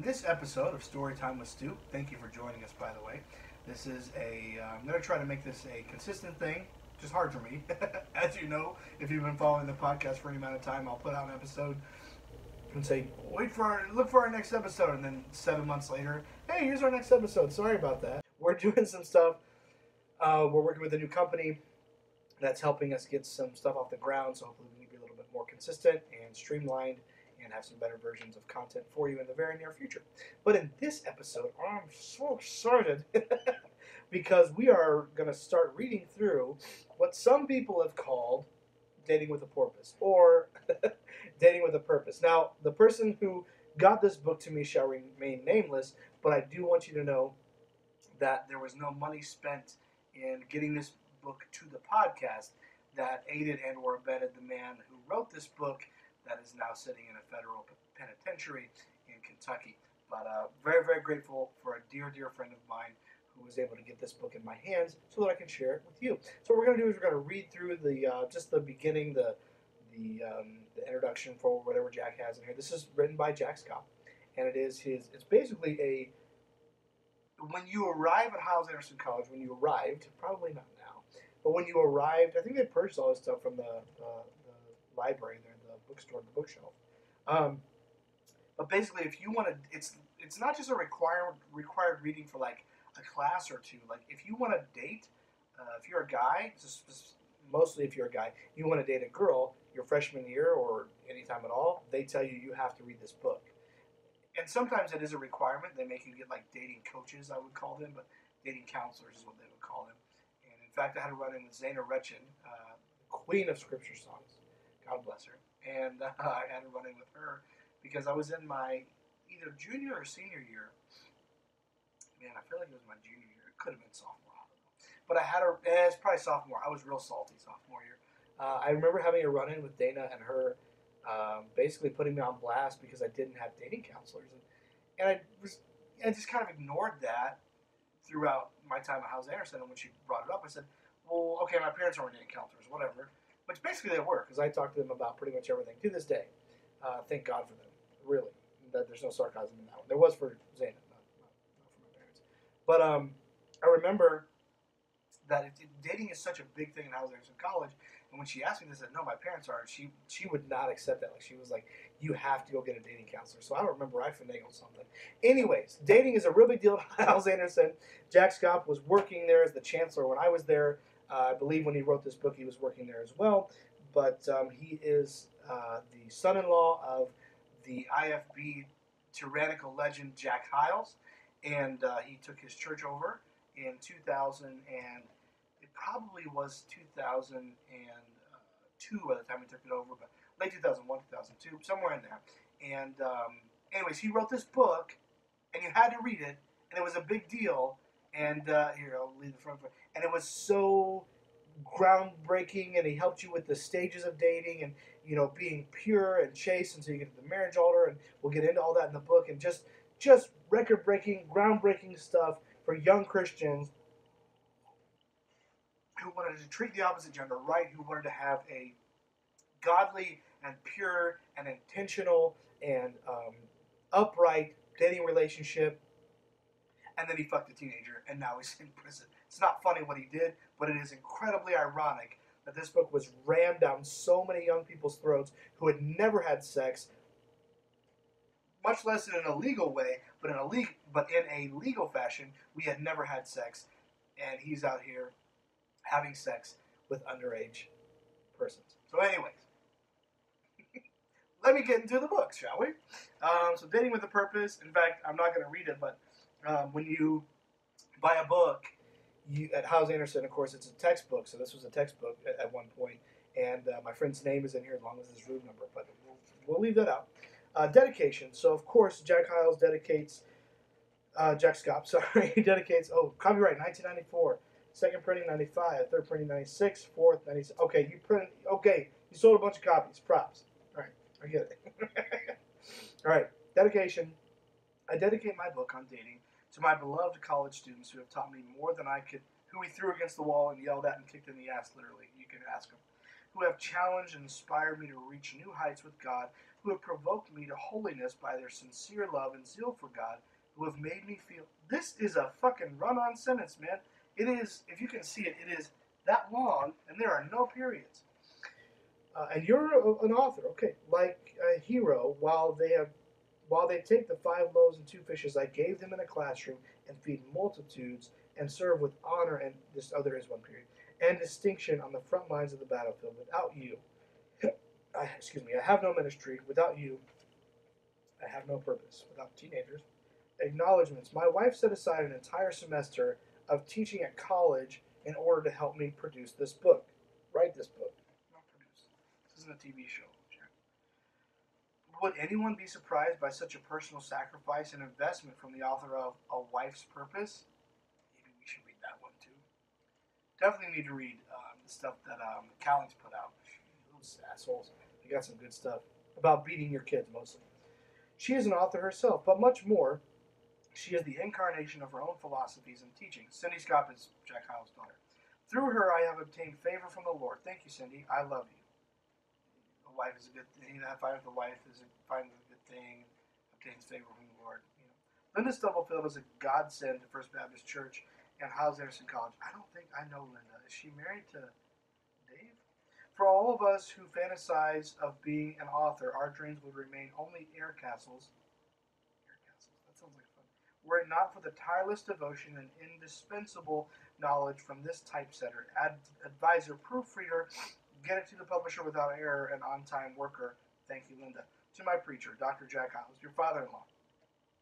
this episode of Storytime with Stu. Thank you for joining us, by the way. This is I'm going to try to make this a consistent thing. Just hard for me. As you know, if you've been following the podcast for any amount of time, I'll put out an episode and say, look for our next episode. And then 7 months later, hey, here's our next episode. Sorry about that. We're doing some stuff. We're working with a new company that's helping us get some stuff off the ground. So hopefully we can be a little bit more consistent and streamlined and have some better versions of content for you in the very near future. But in this episode, I'm so excited because we are going to start reading through what some people have called Dating with a Porpoise or Dating with a Purpose. Now, the person who got this book to me shall remain nameless, but I do want you to know that there was no money spent in getting this book to the podcast that aided and or abetted the man who wrote this book that is now sitting in a federal penitentiary in Kentucky. But very, very grateful for a dear, dear friend of mine who was able to get this book in my hands so that I can share it with you. So what we're going to do is we're going to read through just the beginning, the introduction for whatever Jack has in here. This is written by Jack Scott, and it's basically when you arrive at Hyles-Anderson College, when you arrived, probably not now, but when you arrived, I think they purchased all this stuff from the library there, the bookstore, the bookshelf. But basically, if you want to, it's not just a required reading for like a class or two. Like if you want to date, if you're a guy, mostly if you're a guy, you want to date a girl your freshman year or anytime at all, they tell you have to read this book. And sometimes it is a requirement. They make you get like dating coaches, I would call them, but dating counselors is what they would call them. And in fact, I had a run-in with Zana Retchin, queen of scripture songs. God bless her. And I had a run-in with her because I was in my either junior or senior year. Man, I feel like it was my junior year. It could have been sophomore. I don't know. But it's probably sophomore. I was real salty sophomore year. I remember having a run-in with Dana and her basically putting me on blast because I didn't have dating counselors. And I just kind of ignored that throughout my time at Hyles-Anderson. And when she brought it up, I said, well, okay, my parents aren't dating counselors, whatever. Which basically they were, because I talked to them about pretty much everything to this day. Thank God for them, really. That there's no sarcasm in that one. There was for Zana, not for my parents. But I remember that dating is such a big thing in Hyles-Anderson College. And when she asked me this, I said, no, my parents aren't. She would not accept that. Like she was like, you have to go get a dating counselor. So I don't remember. I finagled something. Anyways, dating is a real big deal at Hyles-Anderson. Jack Scott was working there as the chancellor when I was there. I believe when he wrote this book, he was working there as well. But he is the son-in-law of the IFB tyrannical legend Jack Hyles. And he took his church over in 2000 and it probably was 2002 by the time he took it over, but late 2001, 2002, somewhere in there. And anyways, he wrote this book, and you had to read it, and it was a big deal. And here, I'll leave the front. And it was so groundbreaking, and he helped you with the stages of dating and being pure and chaste until you get to the marriage altar. And we'll get into all that in the book. And just record-breaking, groundbreaking stuff for young Christians who wanted to treat the opposite gender right, who wanted to have a godly and pure and intentional and upright dating relationship. And then he fucked a teenager, and now he's in prison. It's not funny what he did, but it is incredibly ironic that this book was rammed down so many young people's throats who had never had sex, much less in an illegal way, but in a legal fashion, we had never had sex, and he's out here having sex with underage persons. So anyways, let me get into the book, shall we? So Dating with a Purpose. In fact, I'm not going to read it, but when you buy a book, at Hyles-Anderson, of course, it's a textbook, so this was a textbook at one point, and my friend's name is in here as long as his room number, but we'll leave that out. Dedication. So, of course, Jack Hyles dedicates, Jack Scott, sorry, he dedicates, copyright 1994. Second printing 95, third printing 96, fourth 96. Okay, you sold a bunch of copies. Props. All right, I get it. All right, dedication. I dedicate my book on dating to my beloved college students who have taught me more than I could, who we threw against the wall and yelled at and kicked in the ass, literally. You can ask them. who have challenged and inspired me to reach new heights with God, who have provoked me to holiness by their sincere love and zeal for God, who have made me feel. This is a fucking run-on sentence, man. It is, if you can see it, it is that long, and there are no periods. And you're an author, okay? Like a hero, while they take the 5 loaves and 2 fishes I gave them in a classroom and feed multitudes and serve with honor and this other is one period and distinction on the front lines of the battlefield. Without you, I have no ministry. Without you, I have no purpose. Without teenagers, acknowledgments. My wife set aside an entire semester of teaching at college in order to help me produce this book, write this book. Not produce. This isn't a TV show. Would anyone be surprised by such a personal sacrifice and investment from the author of A Wife's Purpose? Maybe we should read that one too. Definitely need to read the stuff that Callings put out. Those assholes. They got some good stuff about beating your kids mostly. She is an author herself, but much more. She is the incarnation of her own philosophies and teachings. Cindy Scott is Jack Hyles' daughter. Through her, I have obtained favor from the Lord. Thank you, Cindy. I love you. A wife is a good thing. That fight with the wife is a good thing. Obtains favor from the Lord. Linda Stubblefield is a godsend to First Baptist Church and Hyles Anderson College. I don't think I know Linda. Is she married to Dave? For all of us who fantasize of being an author, our dreams would remain only air castles. Air castles. That sounds like fun. Were it not for the tireless devotion and indispensable knowledge from this typesetter, advisor, proofreader, get it to the publisher without error, and on-time worker. Thank you, Linda. To my preacher, Dr. Jack Hyles, your father-in-law,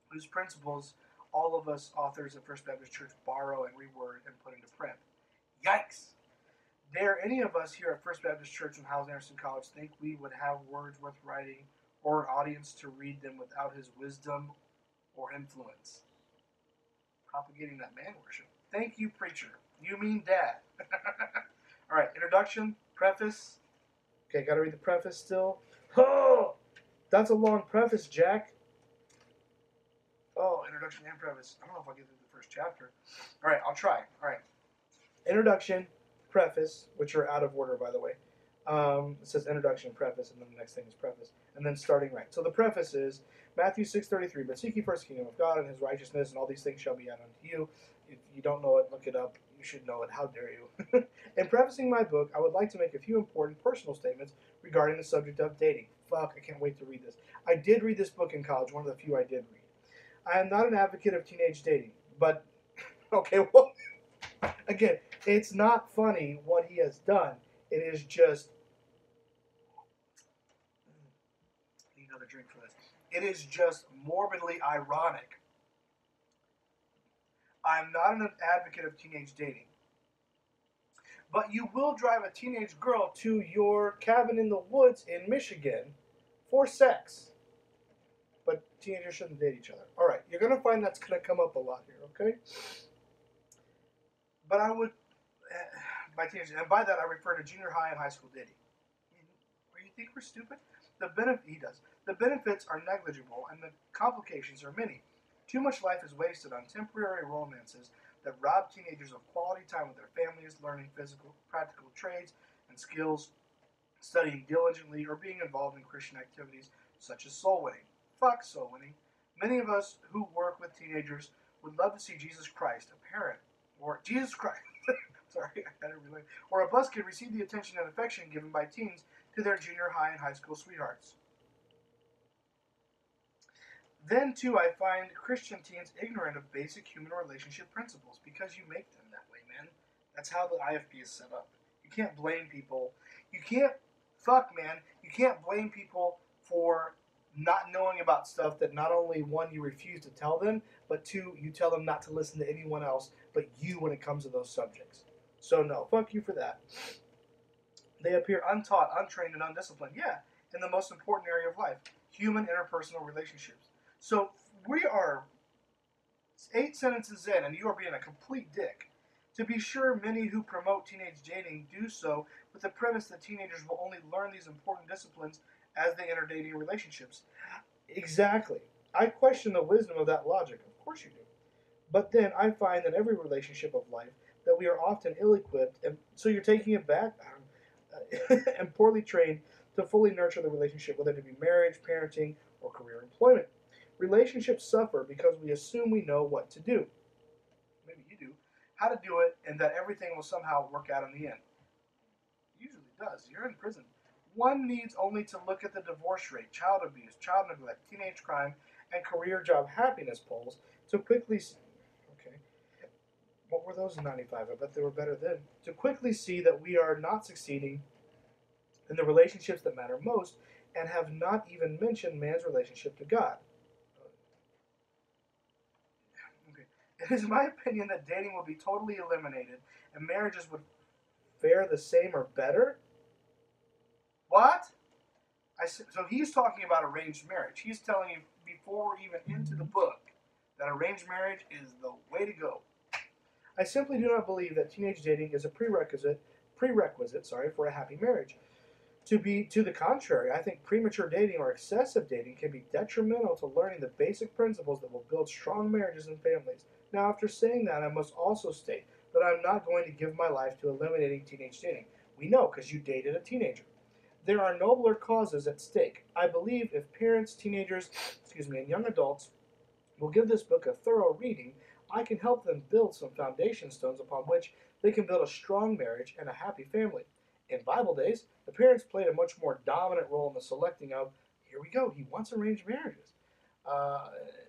whose principles all of us authors at First Baptist Church borrow and reword and put into print. Yikes! Dare any of us here at First Baptist Church and Hyles Anderson College think we would have words worth writing or an audience to read them without his wisdom or influence? Propagating that man worship. Thank you, preacher. You mean dad. All right, introduction, preface. Okay, gotta read the preface still. Oh, that's a long preface, Jack. Oh, introduction and preface. I don't know if I'll get through the first chapter. All right, I'll try. All right. Introduction, preface, which are out of order, by the way. It says introduction, preface, and then the next thing is preface. And then starting right. So the preface is Matthew 6:33. But seek ye first the kingdom of God and his righteousness, and all these things shall be added unto you. If you don't know it, look it up. You should know it. How dare you? In prefacing my book, I would like to make a few important personal statements regarding the subject of dating. Fuck, I can't wait to read this. I did read this book in college, one of the few I did read. I am not an advocate of teenage dating, but, okay, well, again, it's not funny what he has done. It is just, I need another drink for this. It is just morbidly ironic. I'm not an advocate of teenage dating, but you will drive a teenage girl to your cabin in the woods in Michigan for sex. But teenagers shouldn't date each other. All right, you're going to find that's going to come up a lot here, okay? But I would, by teenagers, and by that I refer to junior high and high school dating. Or you think we're stupid? He does. The benefits are negligible and the complications are many. Too much life is wasted on temporary romances that rob teenagers of quality time with their families, learning physical, practical trades and skills, studying diligently, or being involved in Christian activities such as soul winning. Fuck soul winning. Many of us who work with teenagers would love to see Jesus Christ, a parent, or Jesus Christ, sorry, I had to relate, or a bus kid receive the attention and affection given by teens to their junior high and high school sweethearts. Then, too, I find Christian teens ignorant of basic human relationship principles because you make them that way, man. That's how the IFB is set up. You can't blame people. You can't blame people for not knowing about stuff that not only, one, you refuse to tell them, but two, you tell them not to listen to anyone else but you when it comes to those subjects. So, no, fuck you for that. They appear untaught, untrained, and undisciplined. Yeah, in the most important area of life, human interpersonal relationships. So we are 8 sentences in, and you are being a complete dick. To be sure, many who promote teenage dating do so with the premise that teenagers will only learn these important disciplines as they enter dating relationships. Exactly. I question the wisdom of that logic. Of course you do. But then I find that every relationship of life that we are often ill-equipped, and so you're taking it back? and poorly trained to fully nurture the relationship, whether it be marriage, parenting, or career employment. Relationships suffer because we assume we know what to do. Maybe you do. How to do it, and that everything will somehow work out in the end. It usually does. You're in prison. One needs only to look at the divorce rate, child abuse, child neglect, teenage crime, and career job happiness polls to quickly. Okay. What were those in 95? I bet they were better then. To quickly see that we are not succeeding in the relationships that matter most and have not even mentioned man's relationship to God. Okay. It is my opinion that dating will be totally eliminated and marriages would fare the same or better. What? So he's talking about arranged marriage. He's telling you before we're even into the book that arranged marriage is the way to go. I simply do not believe that teenage dating is a prerequisite, for a happy marriage. To the contrary, I think premature dating or excessive dating can be detrimental to learning the basic principles that will build strong marriages and families. Now, after saying that, I must also state that I'm not going to give my life to eliminating teenage dating. We know because you dated a teenager. There are nobler causes at stake. I believe if parents, teenagers, and young adults will give this book a thorough reading, I can help them build some foundation stones upon which they can build a strong marriage and a happy family. In Bible days, the parents played a much more dominant role in the selecting of, here we go, he wants arranged marriages,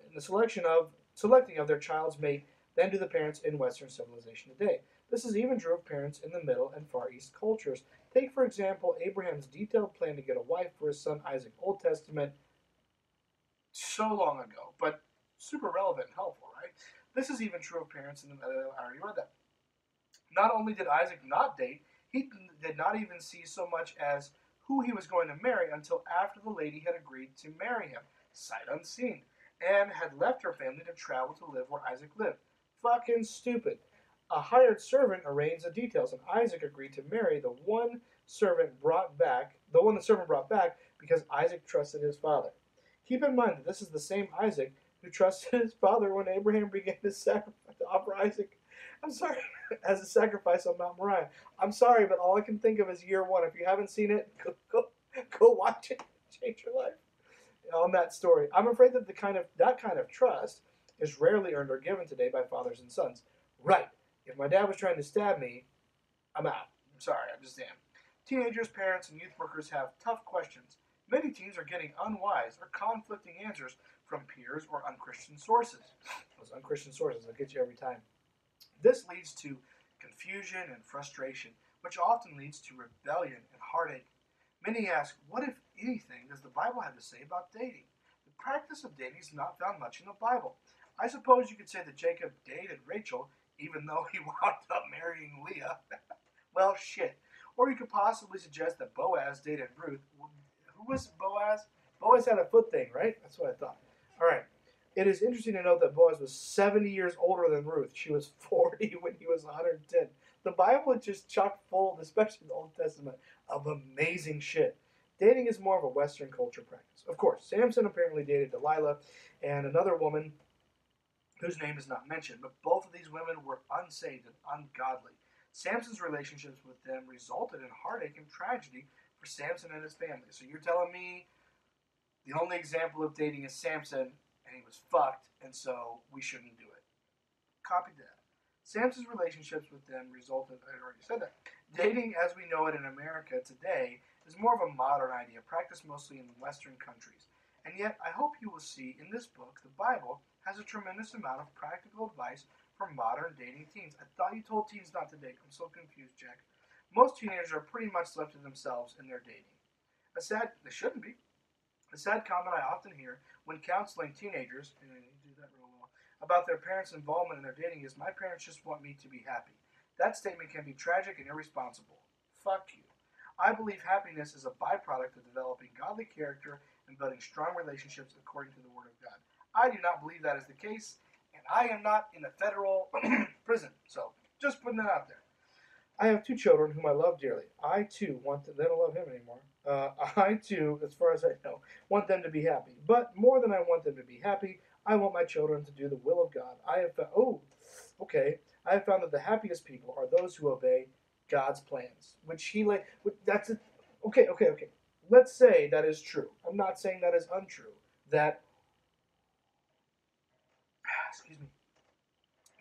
in the selecting of their child's mate than do the parents in Western civilization today. This is even true of parents in the Middle and Far East cultures. Take, for example, Abraham's detailed plan to get a wife for his son Isaac. Old Testament, so long ago, but super relevant and helpful, right? This is even true of parents in the Middle. I already read that. Not only did Isaac not date, he did not even see so much as who he was going to marry until after the lady had agreed to marry him, sight unseen, and had left her family to travel to live where Isaac lived. Fucking stupid. A hired servant arranged the details, and Isaac agreed to marry the one the servant brought back because Isaac trusted his father. Keep in mind that this is the same Isaac who trusted his father when Abraham began to offer Isaac. I'm sorry, as a sacrifice on Mount Moriah. I'm sorry, but all I can think of is year one. If you haven't seen it, go watch it. Change your life on that story. I'm afraid that that kind of trust is rarely earned or given today by fathers and sons. Right. If my dad was trying to stab me, I'm out. I'm sorry, I just am. Teenagers, parents, and youth workers have tough questions. Many teens are getting unwise or conflicting answers from peers or unchristian sources. Those unchristian sources will get you every time. This leads to confusion and frustration, which often leads to rebellion and heartache. Many ask, what, if anything, does the Bible have to say about dating? The practice of dating is not found much in the Bible. I suppose you could say that Jacob dated Rachel, even though he wound up marrying Leah. Well, shit. Or you could possibly suggest that Boaz dated Ruth. Who was Boaz? Boaz had a foot thing, right? That's what I thought. All right. It is interesting to note that Boaz was 70 years older than Ruth. She was 40 when he was 110. The Bible is just chock full, especially the Old Testament, of amazing shit. Dating is more of a Western culture practice. Of course, Samson apparently dated Delilah and another woman whose name is not mentioned, but both of these women were unsaved and ungodly. Samson's relationships with them resulted in heartache and tragedy for Samson and his family. So you're telling me the only example of dating is Samson, and he was fucked, and so we shouldn't do it. Copy that. Samson's relationships with them resulted, I already said that. Dating as we know it in America today is more of a modern idea, practiced mostly in Western countries. And yet, I hope you will see in this book, the Bible has a tremendous amount of practical advice for modern dating teens. I thought you told teens not to date. I'm so confused, Jack. Most teenagers are pretty much left to themselves in their dating. They shouldn't be. A sad comment I often hear when counseling teenagers, and you do that real well, about their parents' involvement in their dating is, my parents just want me to be happy. That statement can be tragic and irresponsible. Fuck you. I believe happiness is a byproduct of developing godly character and building strong relationships according to the Word of God. I do not believe that is the case, and I am not in a federal prison. So, just putting that out there. I have two children whom I love dearly. I, too, they don't love him anymore. I, too, as far as I know, want them to be happy. But more than I want them to be happy, I want my children to do the will of God. I have found that the happiest people are those who obey God's plans, which he like. That's it. Okay, okay, okay. Let's say that is true. I'm not saying that is untrue. That excuse me.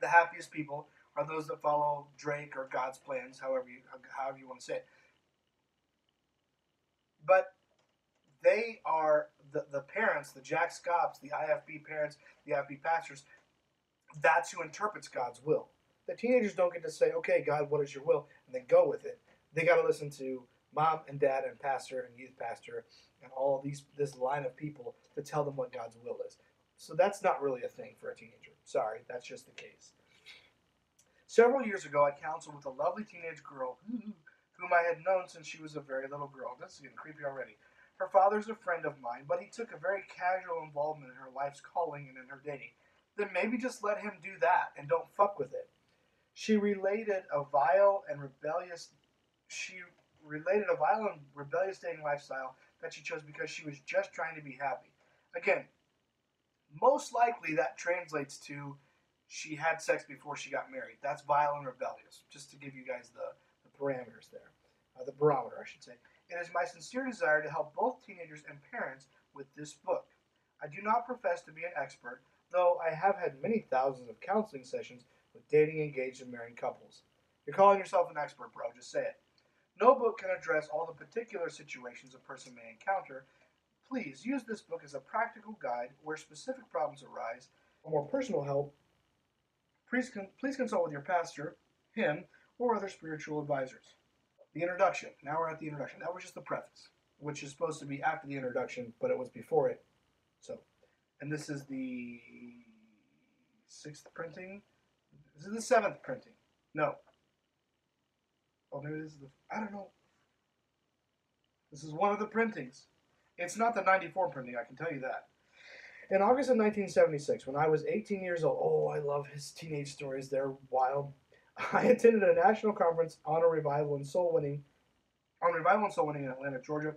The happiest people are those that follow Drake or God's plans, however you want to say it. But they are the parents, the Jack Scopps, the IFB parents, the IFB pastors. That's who interprets God's will. The teenagers don't get to say, "Okay, God, what is your will?" and then go with it. They got to listen to mom and dad and pastor and youth pastor and all this line of people to tell them what God's will is. So that's not really a thing for a teenager. Sorry, that's just the case. Several years ago, I counseled with a lovely teenage girl whom I had known since she was a very little girl. This is getting creepy already. Her father's a friend of mine, but he took a very casual involvement in her life's calling and in her dating. Then maybe just let him do that and don't fuck with it. She related a vile and rebellious she related a vile and rebellious dating lifestyle that she chose because she was just trying to be happy. Again, most likely that translates to she had sex before she got married. That's vile and rebellious, just to give you guys the parameters there. The barometer, I should say. It is my sincere desire to help both teenagers and parents with this book. I do not profess to be an expert, though I have had many thousands of counseling sessions with dating, engaged, and married couples. You're calling yourself an expert, bro. Just say it. No book can address all the particular situations a person may encounter. Please use this book as a practical guide where specific problems arise. For more personal help, please consult with your pastor, him, or other spiritual advisors. The introduction. Now we're at the introduction. That was just the preface, which is supposed to be after the introduction, but it was before it. So, and this is the 6th printing. This is the 7th printing. No. Oh, maybe this is the. I don't know. This is one of the printings. It's not the 94 printing, I can tell you that. In August of 1976, when I was 18 years old, oh, I love his teenage stories. They're wild. I attended a national conference on revival and soul winning in Atlanta, Georgia.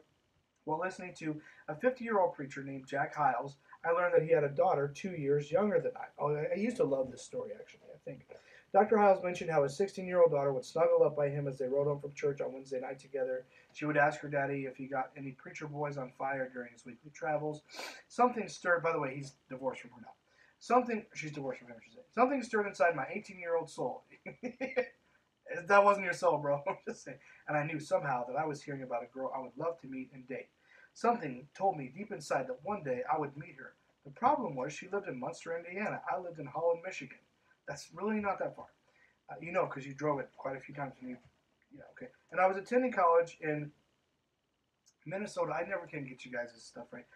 While listening to a 50-year-old preacher named Jack Hyles, I learned that he had a daughter 2 years younger than I. Oh, I used to love this story, actually, I think. Dr. Hyles mentioned how his 16-year-old daughter would snuggle up by him as they rode home from church on Wednesday night together. She would ask her daddy if he got any preacher boys on fire during his weekly travels. Something stirred, by the way, he's divorced from her now. She's divorced from him, I should say. Something stirred inside my 18-year-old soul. That wasn't your soul, bro. I'm just saying. And I knew somehow that I was hearing about a girl I would love to meet and date. Something told me deep inside that one day I would meet her. The problem was she lived in Munster, Indiana. I lived in Holland, Michigan. That's really not that far. You know, because you drove it quite a few times. Yeah, okay. And I was attending college in Minnesota. I never can get you guys' stuff right.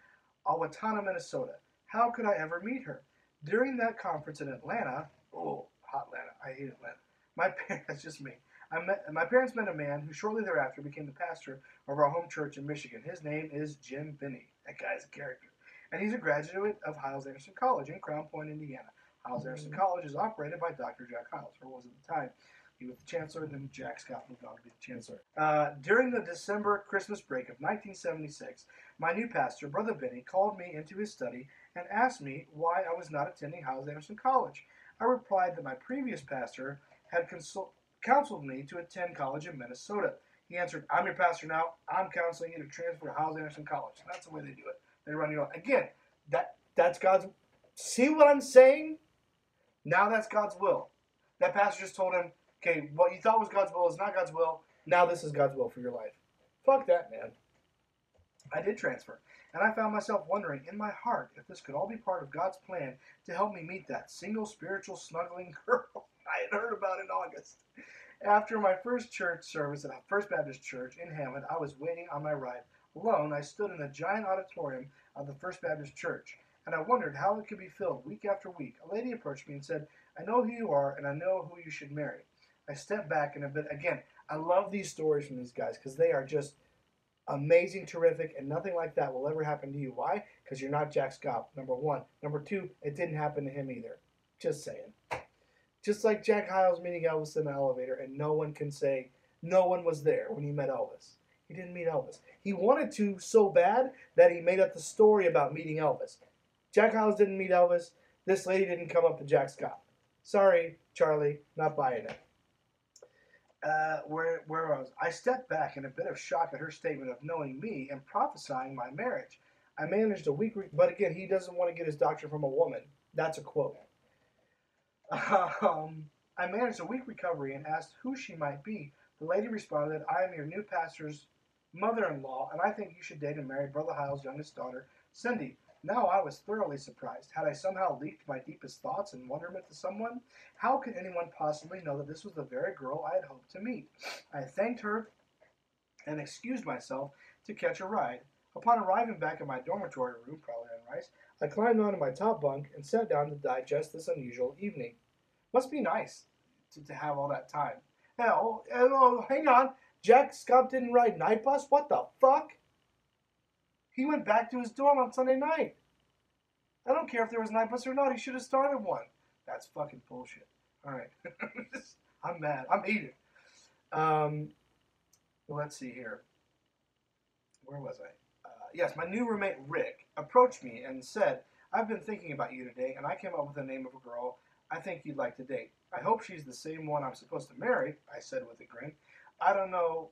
Owatonna, Minnesota. How could I ever meet her? During that conference in Atlanta, oh, hot Atlanta. I hate Atlanta. My parents, that's just me. My parents met a man who shortly thereafter became the pastor of our home church in Michigan. His name is Jim Binney. That guy's a character. And he's a graduate of Hyles-Anderson College in Crown Point, Indiana. Hyles-Anderson College is operated by Dr. Jack Hyles, or was at the time. He was the chancellor, then Jack Scott moved on to be the chancellor. During the December Christmas break of 1976, my new pastor, Brother Binney, called me into his study and asked me why I was not attending Hyles-Anderson College. I replied that my previous pastor had counseled me to attend college in Minnesota. He answered, "I'm your pastor now. I'm counseling you to transfer to Hyles-Anderson College." And that's the way they do it. They run you off. Again, that's God's. See what I'm saying? Now that's God's will. That pastor just told him, okay, what you thought was God's will is not God's will. Now this is God's will for your life. Fuck that, man. I did transfer, and I found myself wondering in my heart if this could all be part of God's plan to help me meet that single spiritual snuggling girl I had heard about in August. After my first church service at a First Baptist Church in Hammond, I was waiting on my ride. Alone, I stood in the giant auditorium of the First Baptist Church, and I wondered how it could be filled week after week. A lady approached me and said, "I know who you are, and I know who you should marry." I stepped back in a bit. Again, I love these stories from these guys because they are just amazing, terrific, and nothing like that will ever happen to you. Why? Because you're not Jack Scott, number one. Number two, it didn't happen to him either. Just saying. Just like Jack Hyles meeting Elvis in the elevator, and no one can say no one was there when he met Elvis. He didn't meet Elvis. He wanted to so bad that he made up the story about meeting Elvis. Jack Hyles didn't meet Elvis. This lady didn't come up to Jack Scott. Sorry, Charlie, not buying it. Where was I? Stepped back in a bit of shock at her statement of knowing me and prophesying my marriage. I managed a week, but again, he doesn't want to get his doctrine from a woman. That's a quote. I managed a week recovery and asked who she might be. The lady responded, I am your new pastor's mother-in-law, and I think you should date and marry Brother Hyle's youngest daughter, Cindy. Now I was thoroughly surprised. Had I somehow leaked my deepest thoughts and wonderment to someone? How could anyone possibly know that this was the very girl I had hoped to meet? I thanked her and excused myself to catch a ride. Upon arriving back in my dormitory room, probably on Rice, I climbed onto my top bunk and sat down to digest this unusual evening. Must be nice to have all that time. Hang on. Jack Scott didn't ride night bus? What the fuck? He went back to his dorm on Sunday night. I don't care if there was night bus or not. He should have started one. That's fucking bullshit. All right. I'm mad. I'm eating. Let's see here. Where was I? Yes, my new roommate Rick approached me and said, I've been thinking about you today, and I came up with the name of a girl I think you'd like to date. I hope she's the same one I'm supposed to marry, I said with a grin. I don't know.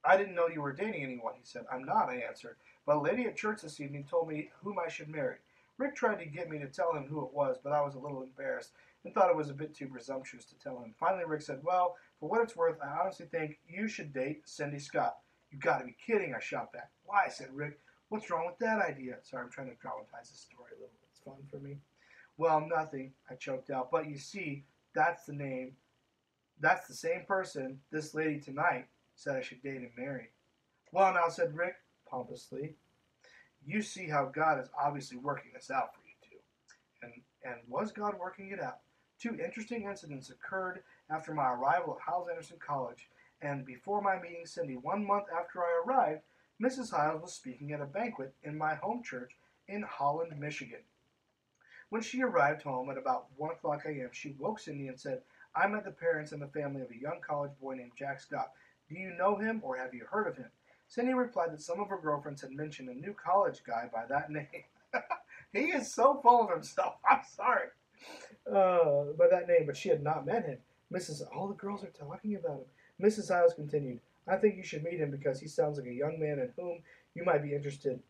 I didn't know you were dating anyone, he said. I'm not, I answered. But a lady at church this evening told me whom I should marry. Rick tried to get me to tell him who it was, but I was a little embarrassed and thought it was a bit too presumptuous to tell him. Finally, Rick said, well, for what it's worth, I honestly think you should date Cindy Scott. You gotta be kidding, I shot back. Why, said Rick. What's wrong with that idea? Sorry, I'm trying to dramatize the story a little bit. It's fun for me. Well, nothing, I choked out. But you see, that's the name. That's the same person this lady tonight said I should date and marry. Well, now, said Rick, pompously, you see how God is obviously working this out for you two. And was God working it out? Two interesting incidents occurred after my arrival at Hyles Anderson College and before my meeting Cindy. 1 month after I arrived, Mrs. Hyles was speaking at a banquet in my home church in Holland, Michigan. When she arrived home at about 1 o'clock a.m., she woke Cindy and said, I met the parents and the family of a young college boy named Jack Scott. Do you know him or have you heard of him? Cindy replied that some of her girlfriends had mentioned a new college guy by that name. He is so full of himself. I'm sorry. By that name, but she had not met him. All the girls are talking about him. Mrs. Hyles continued, I think you should meet him because he sounds like a young man in whom you might be interested.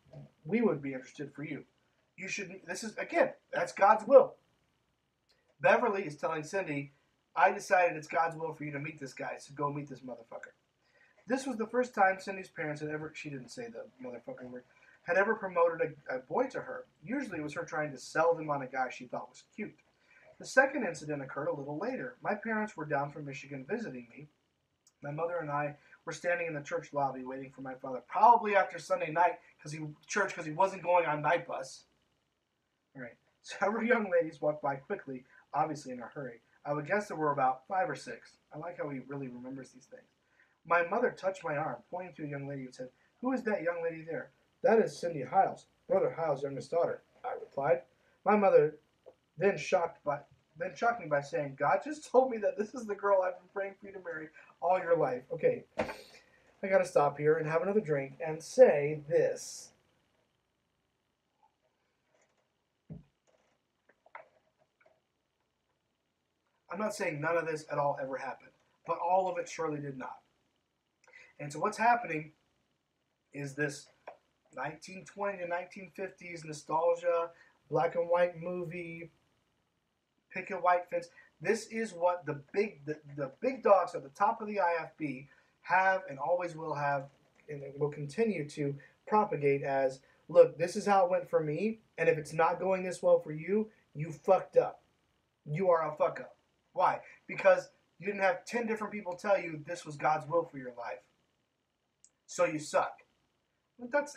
We would be interested for you. You should, this is, again, that's God's will. Beverly is telling Cindy, I decided it's God's will for you to meet this guy, so go meet this motherfucker. This was the first time Cindy's parents had ever, she didn't say the motherfucking word, had ever promoted a boy to her. Usually it was her trying to sell them on a guy she thought was cute. The second incident occurred a little later. My parents were down from Michigan visiting me. My mother and I were standing in the church lobby waiting for my father, probably after Sunday night because he wasn't going on night bus. All right. Several young ladies walked by quickly, obviously in a hurry. I would guess there were about 5 or 6. I like how he really remembers these things. My mother touched my arm, pointing to a young lady, and said, Who is that young lady there? That is Cindy Hyles, Brother Hyles' youngest daughter, I replied. My mother then shocked me by saying, God just told me that this is the girl I've been praying for you to marry all your life. Okay, I gotta stop here and have another drink and say this. I'm not saying none of this at all ever happened, but all of it surely did not. And so what's happening is this 1920 to 1950s nostalgia, black and white movie, picket white fence. This is what the big dogs at the top of the IFB have and always will have and will continue to propagate as, look, this is how it went for me, and if it's not going this well for you, you fucked up. You are a fuck up. Why? Because you didn't have 10 different people tell you this was God's will for your life. So you suck. But that's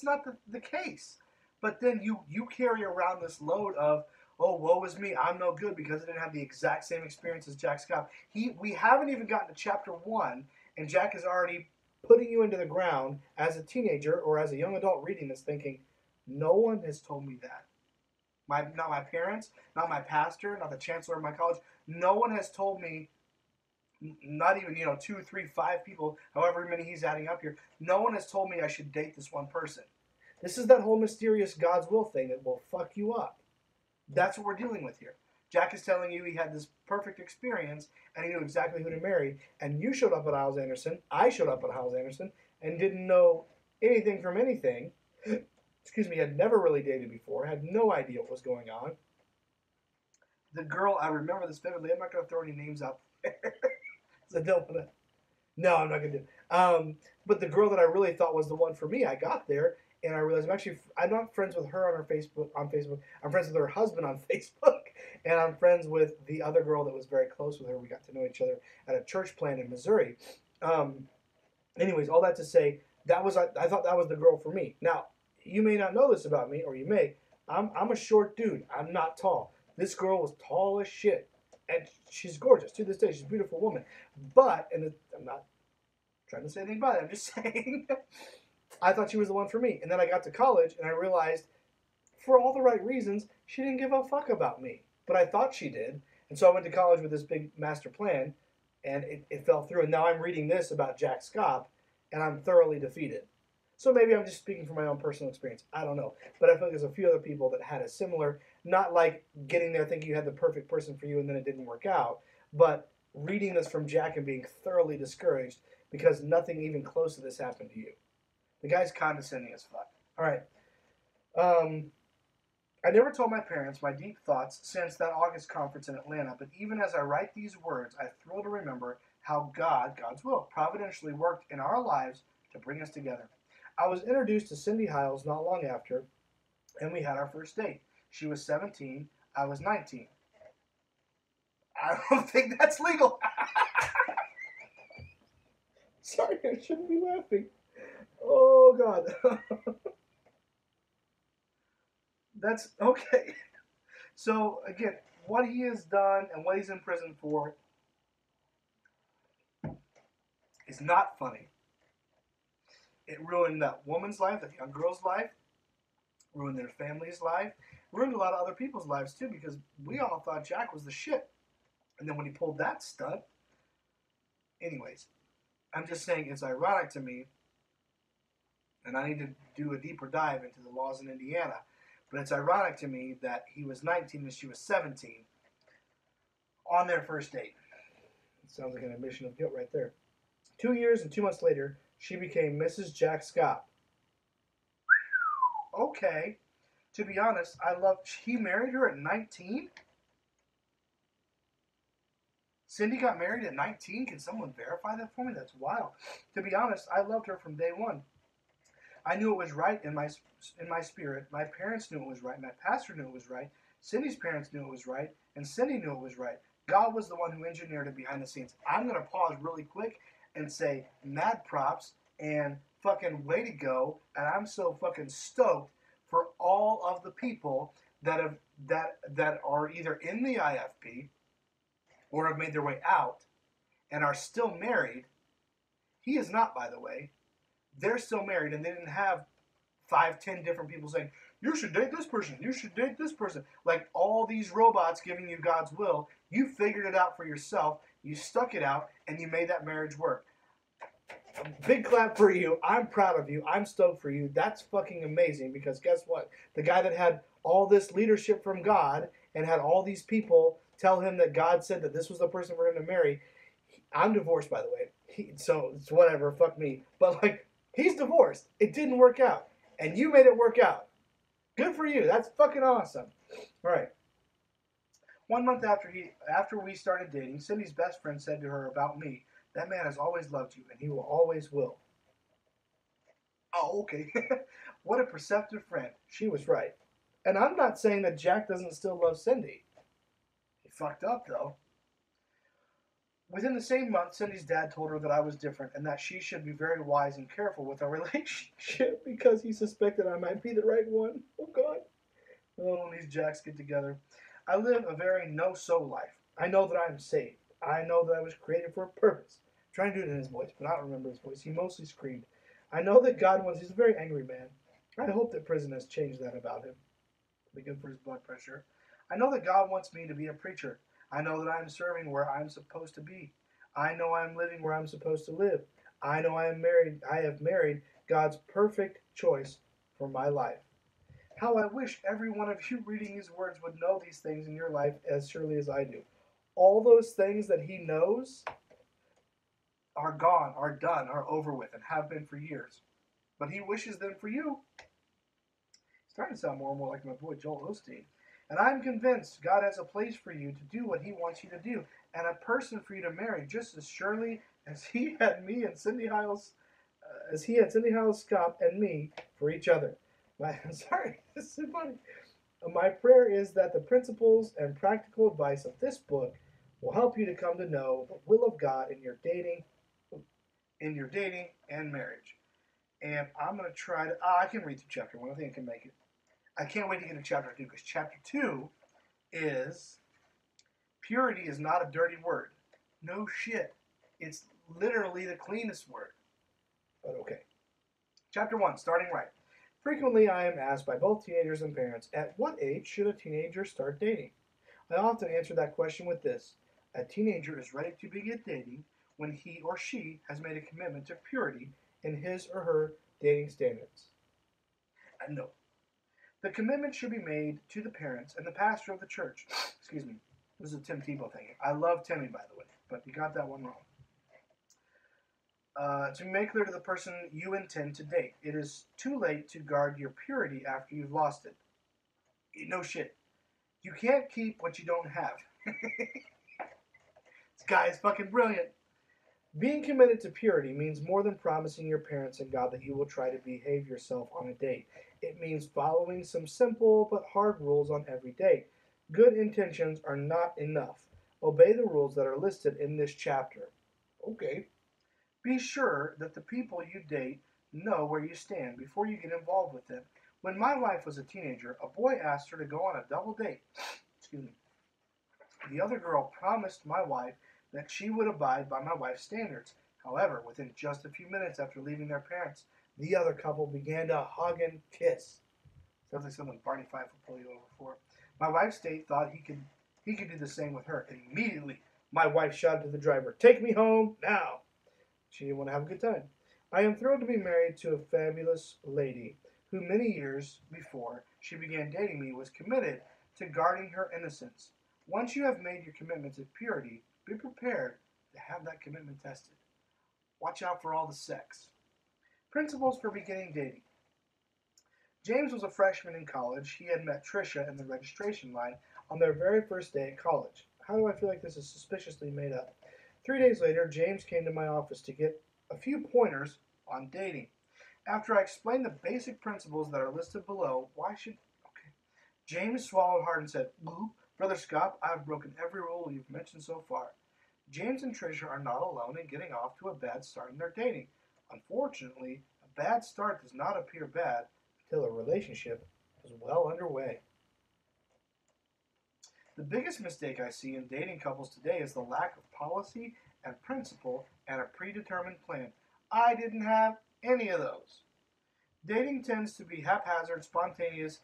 not the case. But then you carry around this load of, oh, woe is me, I'm no good because I didn't have the exact same experience as Jack Scott. We haven't even gotten to chapter 1, and Jack is already putting you into the ground as a teenager or as a young adult reading this thinking, no one has told me that. Not my parents, not my pastor, not the chancellor of my college. No one has told me, not even 2, 3, 5 people, however many he's adding up here. No one has told me I should date this one person. This is that whole mysterious God's will thing that will fuck you up. That's what we're dealing with here. Jack is telling you he had this perfect experience and he knew exactly who to marry. And you showed up at Hyles Anderson. I showed up at Hyles Anderson and didn't know anything from anything. Excuse me, had never really dated before, had no idea what was going on. The girl, I remember this vividly. I'm not going to throw any names out there. So don't want to. No, I'm not going to do it. But the girl that I really thought was the one for me, I got there and I realized I'm not friends with her on her Facebook. On Facebook, I'm friends with her husband on Facebook, and I'm friends with the other girl that was very close with her. We got to know each other at a church plant in Missouri. Um, Anyways, all that to say, I thought that was the girl for me. Now, you may not know this about me, or you may. I'm a short dude. I'm not tall. This girl was tall as shit, and she's gorgeous to this day. She's a beautiful woman. But, I'm not trying to say anything about it. I'm just saying, I thought she was the one for me. And then I got to college, and I realized, for all the right reasons, she didn't give a fuck about me. But I thought she did. And so I went to college with this big master plan, and it fell through. And now I'm reading this about Jack Schaap, and I'm thoroughly defeated. So maybe I'm just speaking from my own personal experience. I don't know. But I feel like there's a few other people that had a similar, not like getting there thinking you had the perfect person for you and then it didn't work out, but reading this from Jack and being thoroughly discouraged because nothing even close to this happened to you. The guy's condescending as fuck. All right. I never told my parents my deep thoughts since that August conference in Atlanta, but even as I write these words, I thrill to remember how God's will, providentially worked in our lives to bring us together. I was introduced to Cindy Hyles not long after, and we had our first date. She was 17, I was 19. I don't think that's legal. Sorry, I shouldn't be laughing. Oh, God. That's okay. So, again, what he has done and what he's in prison for is not funny. It ruined that woman's life, that young girl's life, ruined their family's life, ruined a lot of other people's lives too, because we all thought Jack was the shit. And then when he pulled that stunt, anyways, I'm just saying it's ironic to me, and I need to do a deeper dive into the laws in Indiana, but it's ironic to me that he was 19 and she was 17 on their first date. It sounds like an admission of guilt right there. 2 years and 2 months later, she became Mrs. Jack Schaap. Okay. To be honest, he married her at 19? Cindy got married at 19? Can someone verify that for me? That's wild. To be honest, I loved her from day one. I knew it was right in my spirit. My parents knew it was right. My pastor knew it was right. Cindy's parents knew it was right. And Cindy knew it was right. God was the one who engineered it behind the scenes. I'm going to pause really quick and say mad props and fucking way to go. And I'm so fucking stoked for all of the people that are either in the IFP or have made their way out and are still married. He is not, by the way. They're still married, and they didn't have 5, 10 different people saying, you should date this person, you should date this person. Like all these robots giving you God's will. You figured it out for yourself, you stuck it out, and you made that marriage work. Big clap for you. I'm proud of you. I'm stoked for you. That's fucking amazing, because guess what? The guy that had all this leadership from God and had all these people tell him that God said that this was the person for him to marry. I'm divorced, by the way. So it's whatever. Fuck me. But like, he's divorced. It didn't work out. And you made it work out. Good for you. That's fucking awesome. All right. 1 month after we started dating, Cindy's best friend said to her about me, that man has always loved you, and he will always will. Oh, okay. What a perceptive friend. She was right. And I'm not saying that Jack doesn't still love Cindy. He fucked up, though. Within the same month, Cindy's dad told her that I was different and that she should be very wise and careful with our relationship because he suspected I might be the right one. Oh, God. Oh, when these Jacks get together. I live a very no-so life. I know that I am saved. I know that I was created for a purpose. I'm trying to do it in his voice, but I don't remember his voice. He mostly screamed. I know that God wants... He's a very angry man. I hope that prison has changed that about him. It'll be good for his blood pressure. I know that God wants me to be a preacher. I know that I am serving where I'm supposed to be. I know I am living where I'm supposed to live. I know I am married. I have married God's perfect choice for my life. How I wish every one of you reading these words would know these things in your life as surely as I do. All those things that he knows are gone, are done, are over with, and have been for years. But he wishes them for you. It's starting to sound more and more like my boy Joel Osteen. And I'm convinced God has a place for you to do what he wants you to do, and a person for you to marry just as surely as he had me and Cindy Hiles, as he had Cindy Hiles Scott and me for each other. I'm sorry, this is so funny. My prayer is that the principles and practical advice of this book will help you to come to know the will of God in your dating and marriage. And I'm going to try to. I can read through chapter 1. I think I can make it. I can't wait to get to chapter 2 because chapter 2 is purity is not a dirty word. No shit. It's literally the cleanest word. But okay. Chapter 1, starting right. Frequently, I am asked by both teenagers and parents, at what age should a teenager start dating? I often answer that question with this. A teenager is ready to begin dating when he or she has made a commitment to purity in his or her dating standards. And no, the commitment should be made to the parents and the pastor of the church. Excuse me. This is a Tim Tebow thing. I love Timmy, by the way, but you got that one wrong. To make clear to the person you intend to date, it is too late to guard your purity after you've lost it. No shit. You can't keep what you don't have. This guy is fucking brilliant. Being committed to purity means more than promising your parents and God that you will try to behave yourself on a date. It means following some simple but hard rules on every date. Good intentions are not enough. Obey the rules that are listed in this chapter. Okay. Be sure that the people you date know where you stand before you get involved with them. When my wife was a teenager, a boy asked her to go on a double date. Excuse me. The other girl promised my wife that she would abide by my wife's standards. However, within just a few minutes after leaving their parents, the other couple began to hug and kiss. Sounds like something Barney Fife would pull you over for. My wife's date thought he could do the same with her, and immediately my wife shouted to the driver, "Take me home now!" She didn't want to have a good time. I am thrilled to be married to a fabulous lady who many years before she began dating me was committed to guarding her innocence. Once you have made your commitment to purity, be prepared to have that commitment tested. Watch out for all the sex. Principles for beginning dating. James was a freshman in college. He had met Trisha in the registration line on their very first day at college. How do I feel like this is suspiciously made up? 3 days later, James came to my office to get a few pointers on dating. After I explained the basic principles that are listed below, James swallowed hard and said, Brother Scott, I've broken every rule you've mentioned so far. James and Tricia are not alone in getting off to a bad start in their dating. Unfortunately, a bad start does not appear bad until a relationship is well underway. The biggest mistake I see in dating couples today is the lack of policy and principle and a predetermined plan. I didn't have any of those. Dating tends to be haphazard, spontaneous,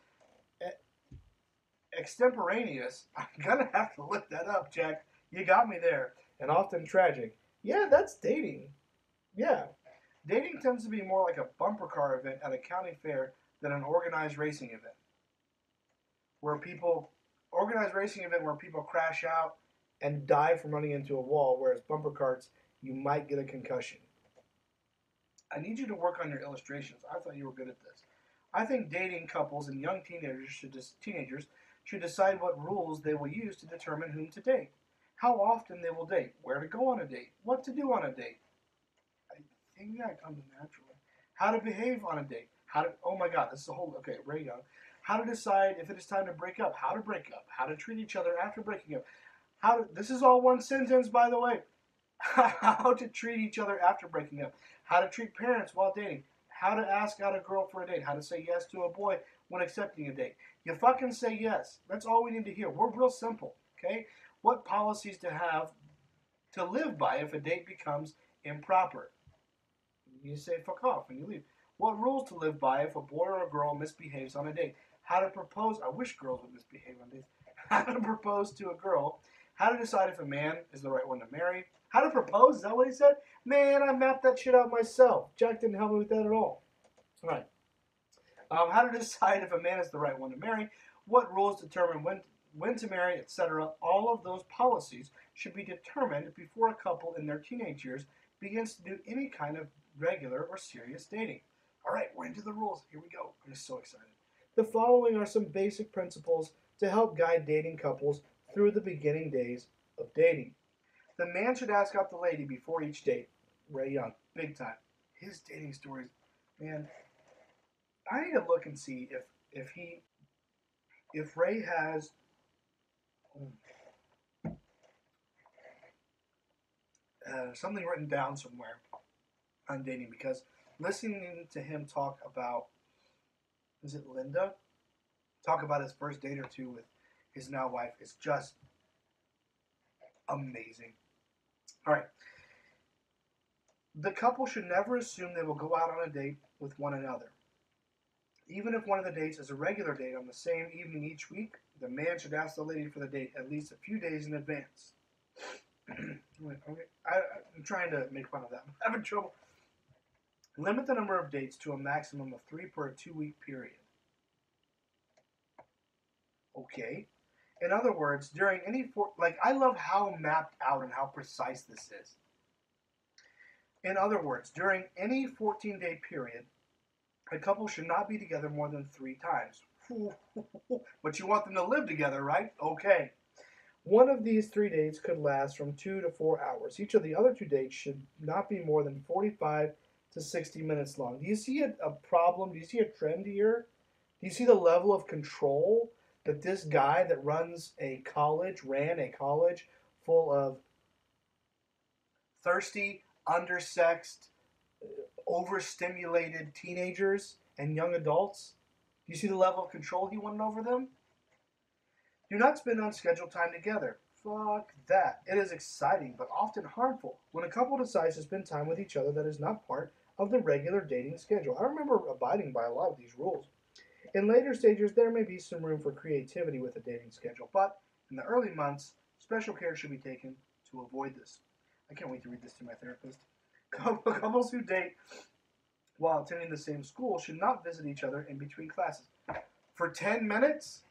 extemporaneous. I'm gonna have to look that up, Jack. You got me there. And often tragic. Yeah, that's dating. Yeah. Dating tends to be more like a bumper car event at a county fair than an organized racing event. Where people crash out and die from running into a wall, whereas bumper carts, you might get a concussion. I need you to work on your illustrations. I thought you were good at this. I think dating couples and young teenagers should decide what rules they will use to determine whom to date, how often they will date, where to go on a date, what to do on a date. I think that comes naturally. How to behave on a date. Oh my God, this is a whole, okay, Ray Young. How to decide if it is time to break up, how to break up, how to treat each other after breaking up. This is all one sentence, by the way. How to treat each other after breaking up, how to treat parents while dating, how to ask out a girl for a date, how to say yes to a boy when accepting a date. You fucking say yes. That's all we need to hear. We're real simple, okay? What policies to have to live by if a date becomes improper. You say fuck off when you leave. What rules to live by if a boy or a girl misbehaves on a date. How to propose. I wish girls would misbehave on dates. How to propose to a girl. How to decide if a man is the right one to marry. How to propose. Is that what he said? Man, I mapped that shit out myself. Jack didn't help me with that at all. All right. How to decide if a man is the right one to marry, what rules determine when to marry, etc. All of those policies should be determined before a couple in their teenage years begins to do any kind of regular or serious dating. All right, we're into the rules. Here we go. I'm just so excited. The following are some basic principles to help guide dating couples through the beginning days of dating. The man should ask out the lady before each date. Ray Young, big time. His dating stories, man. I need to look and see if Ray has something written down somewhere on dating, because listening to him talk about, is it Linda? Talk about his first date or two with his now wife is just amazing. All right. The couple should never assume they will go out on a date with one another. Even if one of the dates is a regular date on the same evening each week, the man should ask the lady for the date at least a few days in advance. Okay. I'm trying to make fun of that. I'm having trouble. Limit the number of dates to a maximum of 3 per 2-week period. Okay. In other words, during any I love how mapped out and how precise this is. In other words, during any 14-day period, a couple should not be together more than 3 times. But you want them to live together, right? Okay. One of these 3 dates could last from 2 to 4 hours. Each of the other 2 dates should not be more than 45 to 60 minutes long. Do you see a problem? Do you see a trend here? Do you see the level of control that this guy that ran a college full of thirsty, undersexed, overstimulated teenagers and young adults? Do you see the level of control he wanted over them? Do not spend unscheduled time together. Fuck that. It is exciting, but often harmful when a couple decides to spend time with each other that is not part of the regular dating schedule. I remember abiding by a lot of these rules. In later stages, there may be some room for creativity with a dating schedule, but in the early months, special care should be taken to avoid this. I can't wait to read this to my therapist. Couples who date while attending the same school should not visit each other in between classes. For 10 minutes?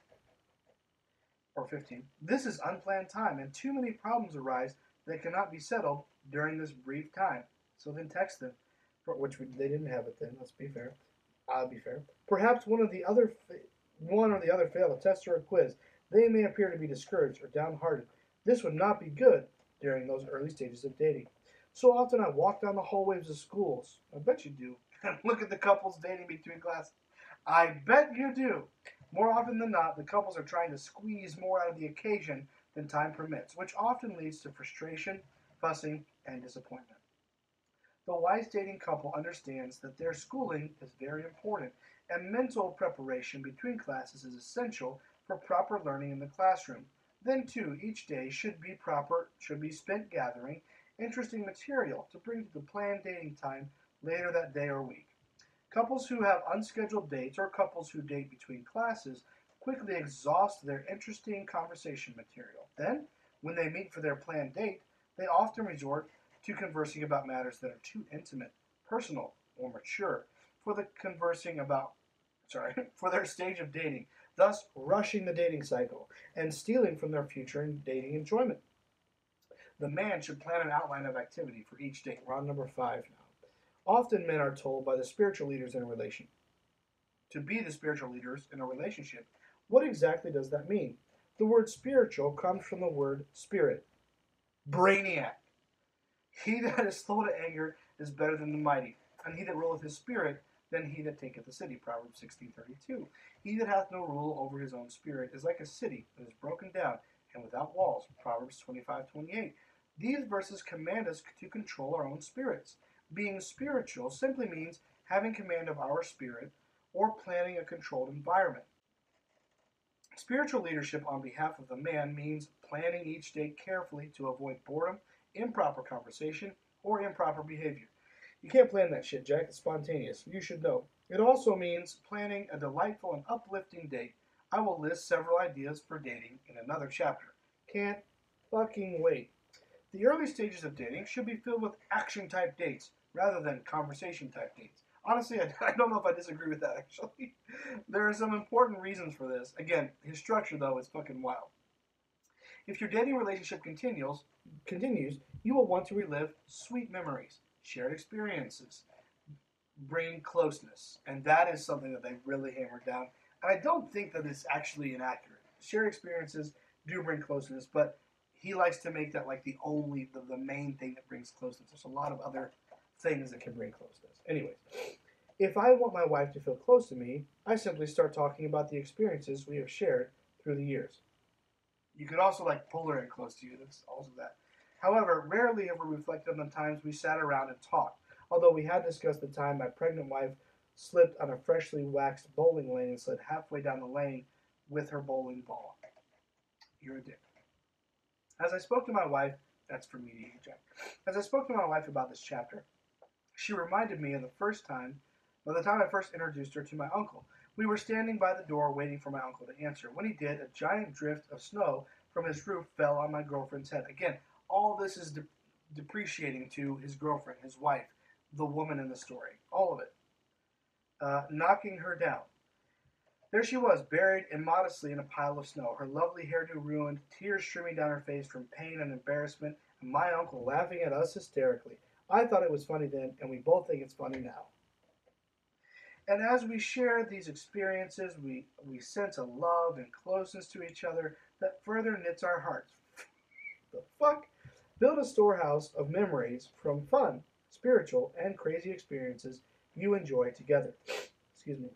Or 15. This is unplanned time, and too many problems arise that cannot be settled during this brief time. So then text them, they didn't have it then. Let's be fair. I'll be fair. Perhaps one or the other fail a test or a quiz. They may appear to be discouraged or downhearted. This would not be good during those early stages of dating. So often I walk down the hallways of schools. I bet you do. And look at the couples dating between classes. I bet you do. More often than not, the couples are trying to squeeze more out of the occasion than time permits, which often leads to frustration, fussing, and disappointment. The wise dating couple understands that their schooling is very important, and mental preparation between classes is essential for proper learning in the classroom. Then, too, each day should be spent gathering interesting material to bring to the planned dating time later that day or week. Couples who have unscheduled dates or couples who date between classes quickly exhaust their interesting conversation material. Then, when they meet for their planned date, they often resort to conversing about matters that are too intimate, personal, or mature for for their stage of dating, thus rushing the dating cycle and stealing from their future dating enjoyment. The man should plan an outline of activity for each date. We're on number 5 now. Often men are told by the spiritual leaders in a relation to be the spiritual leaders in a relationship. What exactly does that mean? The word spiritual comes from the word spirit. Brainiac. He that is slow to anger is better than the mighty, and he that ruleth his spirit than he that taketh the city. Proverbs 16:32. He that hath no rule over his own spirit is like a city that is broken down and without walls. Proverbs 25:28. These verses command us to control our own spirits. Being spiritual simply means having command of our spirit or planning a controlled environment. Spiritual leadership on behalf of the man means planning each date carefully to avoid boredom, improper conversation, or improper behavior. You can't plan that shit, Jack. It's spontaneous. You should know. It also means planning a delightful and uplifting date. I will list several ideas for dating in another chapter. Can't fucking wait. The early stages of dating should be filled with action-type dates rather than conversation-type dates. Honestly, I don't know if I disagree with that, actually. There are some important reasons for this. Again, his structure, though, is fucking wild. If your dating relationship continues, you will want to relive sweet memories, shared experiences, bring closeness. And that is something that they really hammered down. And I don't think that it's actually inaccurate. Shared experiences do bring closeness, but he likes to make that like the main thing that brings closeness. There's a lot of other things that can bring closeness. Anyways, if I want my wife to feel close to me, I simply start talking about the experiences we have shared through the years. You could also like pull her in close to you. That's also that. However, rarely have we reflected on the times we sat around and talked. Although we had discussed the time my pregnant wife slipped on a freshly waxed bowling lane and slid halfway down the lane with her bowling ball. You're a dick. As I spoke to my wife, that's for me to eject. As I spoke to my wife about this chapter, she reminded me of the time I first introduced her to my uncle. We were standing by the door waiting for my uncle to answer. When he did, a giant drift of snow from his roof fell on my girlfriend's head. Again, all this is depreciating to his girlfriend, his wife, the woman in the story. All of it. Knocking her down. There she was, buried immodestly in a pile of snow, her lovely hairdo ruined, tears streaming down her face from pain and embarrassment, and my uncle laughing at us hysterically. I thought it was funny then, and we both think it's funny now. And as we share these experiences, we sense a love and closeness to each other that further knits our hearts. The fuck? Build a storehouse of memories from fun, spiritual, and crazy experiences you enjoy together. Excuse me.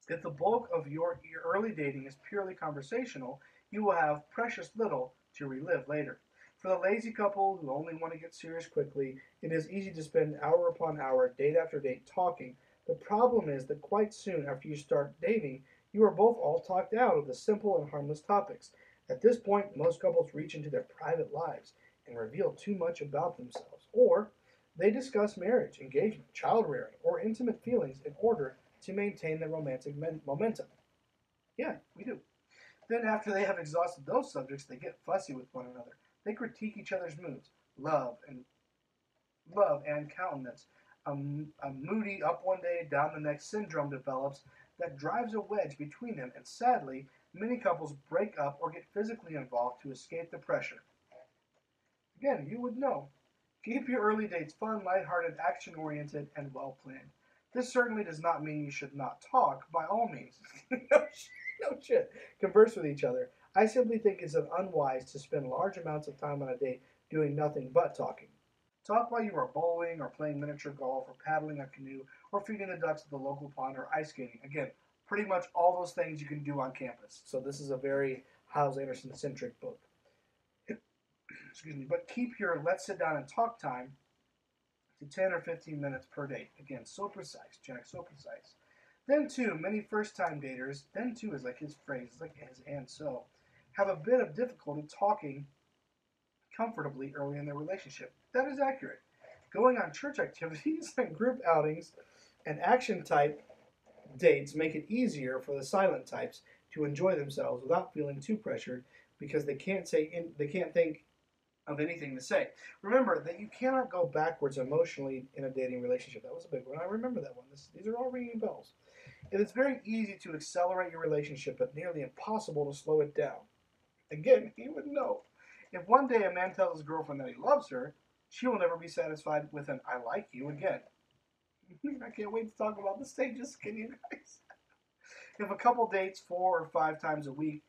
If the bulk of your early dating is purely conversational, you will have precious little to relive later. For the lazy couple who only want to get serious quickly, it is easy to spend hour upon hour, date after date, talking. The problem is that quite soon after you start dating, you are both all talked out of the simple and harmless topics. At this point, most couples reach into their private lives and reveal too much about themselves, or they discuss marriage, engagement, child rearing, or intimate feelings in order to maintain the romantic momentum. Yeah, we do. Then, after they have exhausted those subjects, they get fussy with one another. They critique each other's moods, love and countenance. A moody up one day, down the next syndrome develops that drives a wedge between them, and sadly, many couples break up or get physically involved to escape the pressure. Again, you would know. Keep your early dates fun, lighthearted, action oriented, and well planned. This certainly does not mean you should not talk, by all means. No shit. Converse with each other. I simply think it's unwise to spend large amounts of time on a date doing nothing but talking. Talk while you are bowling or playing miniature golf or paddling a canoe or feeding the ducks at the local pond or ice skating. Again, pretty much all those things you can do on campus. So this is a very Hyles Anderson centric book. Excuse me. But keep your let's sit down and talk time to 10 or 15 minutes per date. Again, so precise, Jack, so precise. Then, too, many first time daters, then, too, is like his phrase, it's like his and so, have a bit of difficulty talking comfortably early in their relationship. That is accurate. Going on church activities and group outings and action type dates make it easier for the silent types to enjoy themselves without feeling too pressured because they can't think of anything to say. Remember that you cannot go backwards emotionally in a dating relationship. That was a big one. I remember that one. These are all ringing bells. It is very easy to accelerate your relationship, but nearly impossible to slow it down. Again, he would know. If one day a man tells his girlfriend that he loves her, she will never be satisfied with an "I like you" again. I can't wait to talk about the stages, can you guys? If a couple dates 4 or 5 times a week,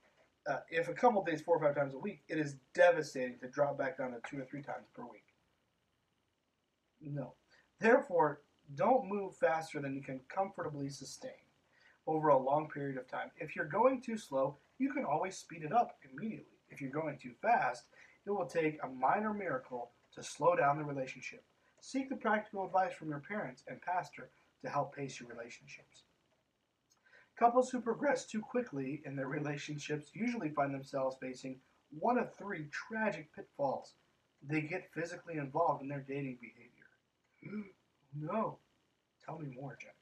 it is devastating to drop back down to 2 or 3 times per week. No. Therefore, don't move faster than you can comfortably sustain over a long period of time. If you're going too slow, you can always speed it up immediately. If you're going too fast, it will take a minor miracle to slow down the relationship. Seek the practical advice from your parents and pastor to help pace your relationships. Couples who progress too quickly in their relationships usually find themselves facing one of 3 tragic pitfalls. They get physically involved in their dating behavior. No. Tell me more, Jack.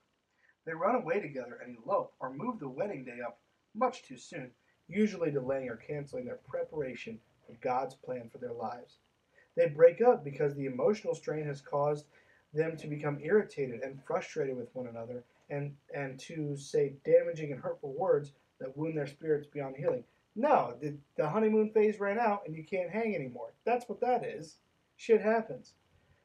They run away together and elope or move the wedding day up much too soon, usually delaying or canceling their preparation for God's plan for their lives. They break up because the emotional strain has caused them to become irritated and frustrated with one another and to say damaging and hurtful words that wound their spirits beyond healing. No, the honeymoon phase ran out and you can't hang anymore. That's what that is. Shit happens.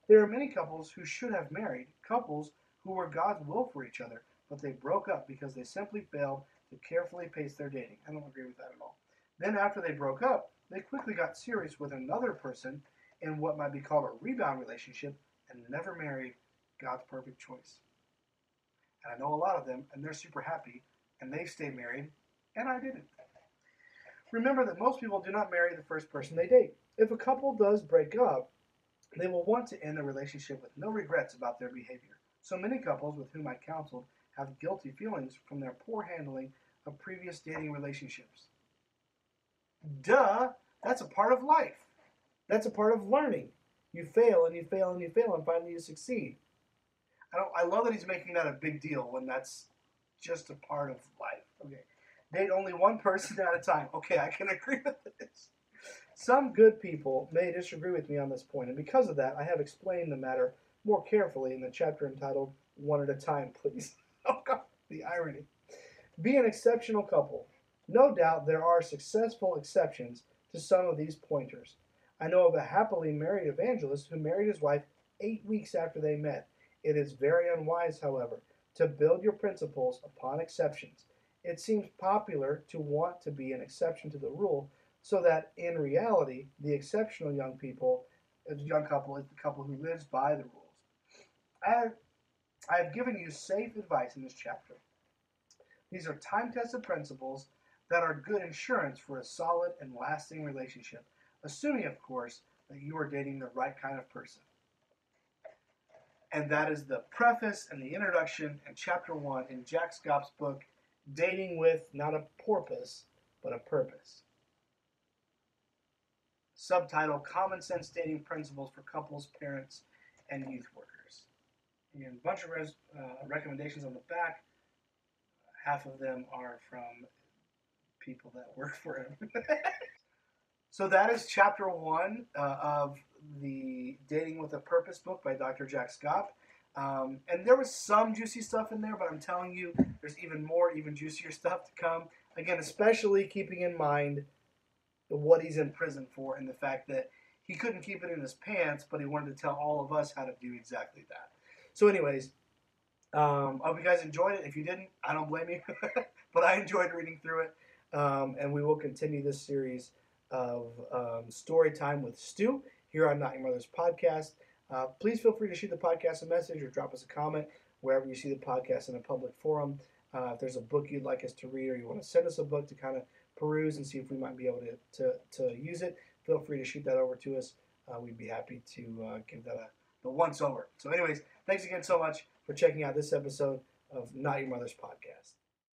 There are many couples who should have married, couples who were God's will for each other, but they broke up because they simply failed to carefully pace their dating. I don't agree with that at all. Then, after they broke up, they quickly got serious with another person in what might be called a rebound relationship and never married God's perfect choice. And I know a lot of them, and they're super happy, and they stay married, and I didn't. Remember that most people do not marry the first person they date. If a couple does break up, they will want to end the relationship with no regrets about their behavior. So many couples with whom I counseled have guilty feelings from their poor handling of previous dating relationships. Duh! That's a part of life. That's a part of learning. You fail and you fail and you fail, and finally you succeed. I love that he's making that a big deal when that's just a part of life. Okay, date only one person at a time. Okay, I can agree with this. Some good people may disagree with me on this point, and because of that, I have explained the matter more carefully in the chapter entitled "One at a Time, Please." Oh God, the irony. Be an exceptional couple. No doubt there are successful exceptions to some of these pointers. I know of a happily married evangelist who married his wife 8 weeks after they met. It is very unwise, however, to build your principles upon exceptions. It seems popular to want to be an exception to the rule, so that in reality, the exceptional young couple is the couple who lives by the rules. I have given you safe advice in this chapter. These are time-tested principles that are good insurance for a solid and lasting relationship, assuming, of course, that you are dating the right kind of person. And that is the preface and the introduction and chapter 1 in Jack Scott's book, Dating with Not a Porpoise, but a Purpose. Subtitle, Common Sense Dating Principles for Couples, Parents, and Youth Workers. And a bunch of recommendations on the back. Half of them are from people that work for him. So that is chapter 1 of the Dating with a Purpose book by Dr. Jack Scott. And there was some juicy stuff in there, but I'm telling you, there's even more, even juicier stuff to come. Again, especially keeping in mind what he's in prison for and the fact that he couldn't keep it in his pants, but he wanted to tell all of us how to do exactly that. So anyways, I hope you guys enjoyed it. If you didn't, I don't blame you, but I enjoyed reading through it. And we will continue this series of story time with Stu here on Not Your Mother's Podcast. Please feel free to shoot the podcast a message or drop us a comment wherever you see the podcast in a public forum. If there's a book you'd like us to read or you want to send us a book to kind of peruse and see if we might be able to use it, feel free to shoot that over to us. We'd be happy to give that the once over. So anyways, thanks again so much for checking out this episode of Not Your Mother's Podcast.